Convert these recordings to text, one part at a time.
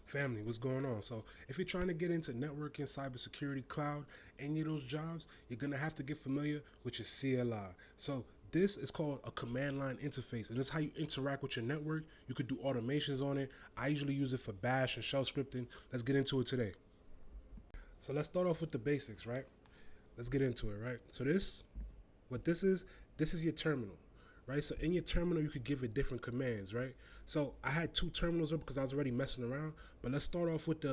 Family, what's going on? So, if you're trying to get into networking, cybersecurity, cloud, any of those jobs, you're gonna have to get familiar with your CLI. So, this is called a command line interface, and this is how you interact with your network. You could do automations on it. I usually use it for bash and shell scripting. Let's get into it today. So, let's start off with the basics, right? Let's get into it, right? So, what this is your terminal, right? So in your terminal, you could give it different commands, right? So I had two terminals up because I was already messing around, but let's start off with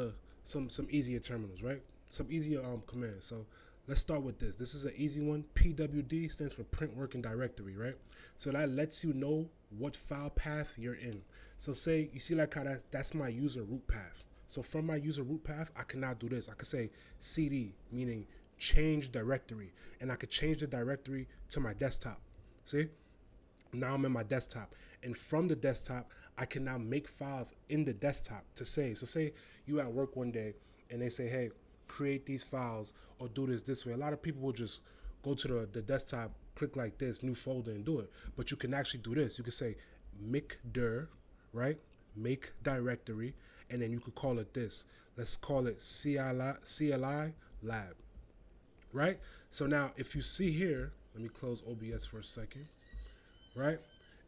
some easier terminals, right? Some easier commands. So let's start with this. This is an easy one. PWD stands for print working directory, right? So that lets you know what file path you're in. So say you see like how that's my user root path. So from my user root path, I can now do this. I could say CD, meaning change directory, and I could change the directory to my desktop. See? Now I'm in my desktop, and from the desktop, I can now make files in the desktop to save. So say you at work one day, and they say, hey, create these files or do this way. A lot of people will just go to the desktop, click like this, new folder, and do it. But you can actually do this. You can say make dir, right? Make directory, and then you could call it this. Let's call it CLI lab, right? So now if you see here, let me close OBS for a second, right?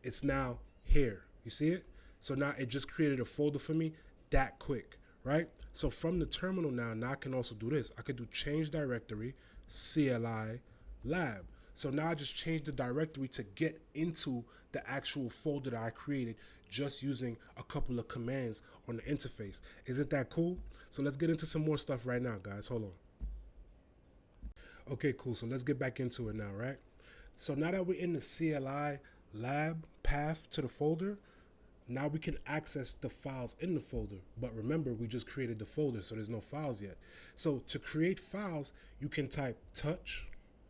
It's now here. You see it? So now it just created a folder for me that quick, right? So from the terminal now I can also do this. I could do change directory, CLI lab. So now I just changed the directory to get into the actual folder that I created just using a couple of commands on the interface. Isn't that cool? So let's get into some more stuff right now, guys. Hold on. Okay, cool. So let's get back into it now, right? So now that we're in the CLI lab path to the folder, now we can access the files in the folder. But remember, we just created the folder, so there's no files yet. So to create files, you can type touch,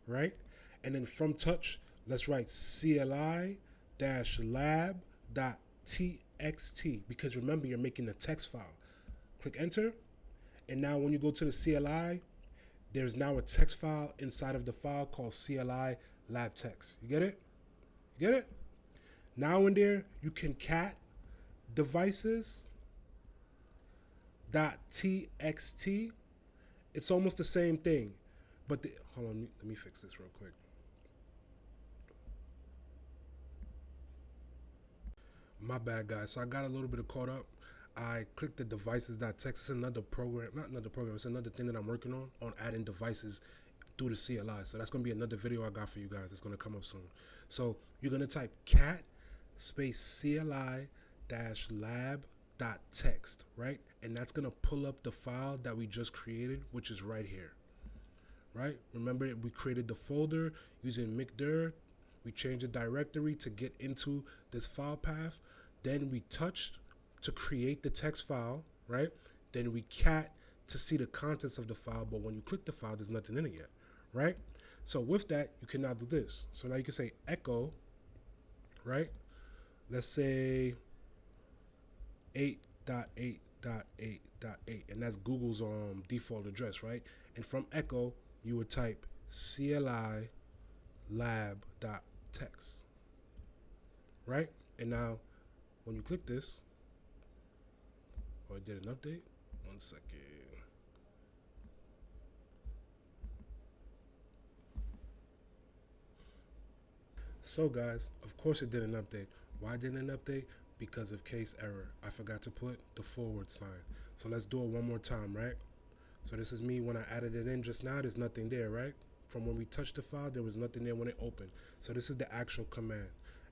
right? And then from touch, let's write CLI-lab.txt, because remember, you're making a text file. Click enter, and now when you go to the CLI, there's now a text file inside of the file called CLI lab text. You get it? You get it? Now in there, you can cat devices .txt. It's almost the same thing, but hold on, let me fix this real quick. My bad, guys. So I got a little bit of caught up. I clicked the devices.txt. It's another program, not another program. It's another thing that I'm working on adding devices through the CLI. So that's gonna be another video I got for you guys. It's gonna come up soon. So you're gonna type cat space CLI lab.txt, right? And that's gonna pull up the file that we just created, which is right here, right? Remember, we created the folder using mkdir. We changed the directory to get into this file path. Then we touched to create the text file, right? Then we cat to see the contents of the file, but when you click the file, there's nothing in it yet, right? So with that, you can now do this. So now you can say echo, right? Let's say 8.8.8.8, and that's Google's default address, right? And from echo, you would type CLI lab.txt, right? And now when you click this, I did an update. 1 second. So guys, of course it did an update. Why didn't it update? Because of case error. I forgot to put the forward sign. So let's do it one more time, right? So this is me when I added it in just now. There's nothing there, right? From when we touched the file, there was nothing there when it opened. So this is the actual command.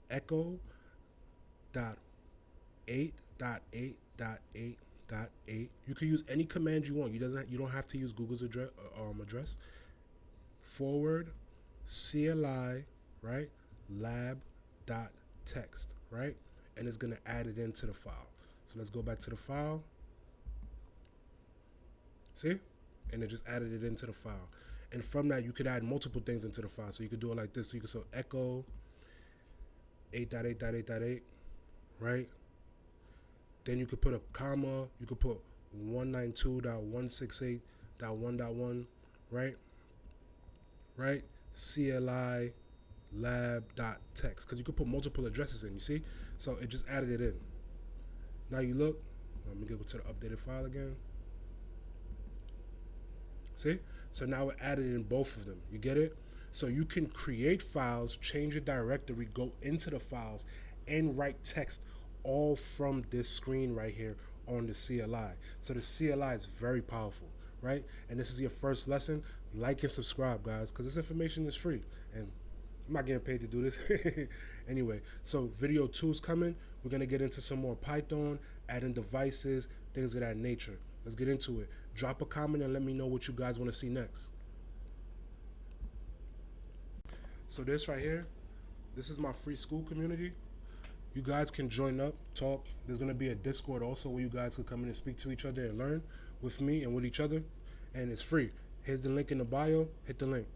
Echo dot 8.8.8. You can use any command you want. You don't have to use Google's address. Forward CLI, right? Lab.txt, right? And it's gonna add it into the file. So let's go back to the file. See? And it just added it into the file. And from that, you could add multiple things into the file. So you could do it like this. So you could say echo 8.8.8.8, right? Then you could put a comma. You could put 192.168.1.1, right? Right? CLI lab.txt, because you could put multiple addresses in, you see? So it just added it in. Now you look, Let me go to the updated file again. See? So now it added in both of them. You get it? So you can create files, change your directory, go into the files, and write text all from this screen right here on the CLI. So the CLI is very powerful, right? And this is your first lesson. Like and subscribe, guys, because this information is free. And I'm not getting paid to do this. Anyway, so video 2 is coming. We're going to get into some more Python, adding devices, things of that nature. Let's get into it. Drop a comment and let me know what you guys want to see next. So this right here, this is my free school community. You guys can join up, talk. There's going to be a Discord also where you guys can come in and speak to each other and learn with me and with each other. And it's free. Here's the link in the bio. Hit the link.